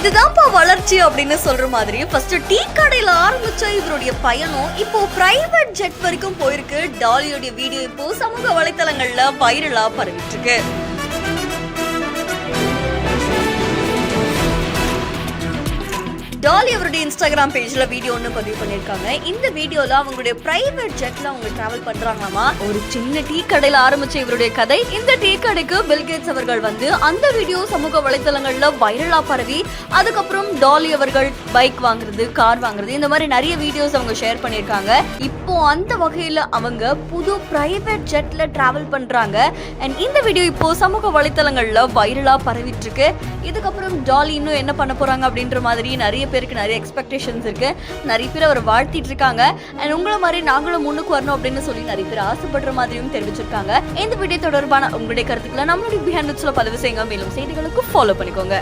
இதுதான்ப்பா வளர்ச்சி அப்படின்னு சொல்ற மாதிரி ஃபர்ஸ்ட் டீ கடையில ஆரம்பிச்ச இவருடைய பயணம் இப்போ பிரைவேட் ஜெட் வரைக்கும் போயிருக்கு. டாலியோட வீடியோ இப்போ சமூக வலைத்தளங்கள்ல வைரலா பரவிட்டு இருக்கு. டாலி அவருடைய இன்ஸ்டாகிராம் பேஜ்ல வீடியோ ஒன்று பதிவு பண்ணிருக்காங்க. இந்த வீடியோல அவங்களுடைய பிரைவேட் ஜெட்ல அவங்க டிராவல் பண்றாங்களாமா. ஒரு சின்ன டீ கடையில ஆரம்பிச்ச இவருடைய கதை இந்த டீ கடைக்கு பில்கேட்ஸ் அவர்கள் வந்து அந்த வீடியோ சமூக வலைத்தளங்கள்ல வைரலா பரவி அதுக்கப்புறம் டாலி அவர்கள் பைக் வாங்குறது, கார் வாங்குறது, இந்த மாதிரி நிறைய வீடியோஸ் அவங்க ஷேர் பண்ணிருக்காங்க. இப்போ அந்த வகையில அவங்க புது பிரைவேட் ஜெட்ல டிராவல் பண்றாங்க. அண்ட் இந்த வீடியோ இப்போ சமூக வலைத்தளங்கள்ல வைரலா பரவிட்டு இருக்கு. இதுக்கப்புறம் டாலி இன்னும் என்ன பண்ண போறாங்க அப்படின்ற மாதிரி நிறைய பேருக்கு நிறைய எக்ஸ்பெக்டேஷன்ஸ் இருக்கு. நிறைய பேர் அவர் வாழ்த்திட்டு இருக்காங்க. அண்ட் உங்களை மாதிரி நாங்களும் முன்னுக்கு வரணும் அப்படின்னு சொல்லி நிறைய பேர் ஆசைப்படுற மாதிரியும் தெரிவிச்சிருக்காங்க. இந்த வீடியோ தொடர்பான உங்களுடைய கருத்துக்களை நம்மளுடைய பிஹைண்ட் பதிவு செய்யுங்க. மேலும் செய்திகளுக்கு ஃபாலோ பண்ணிக்கோங்க.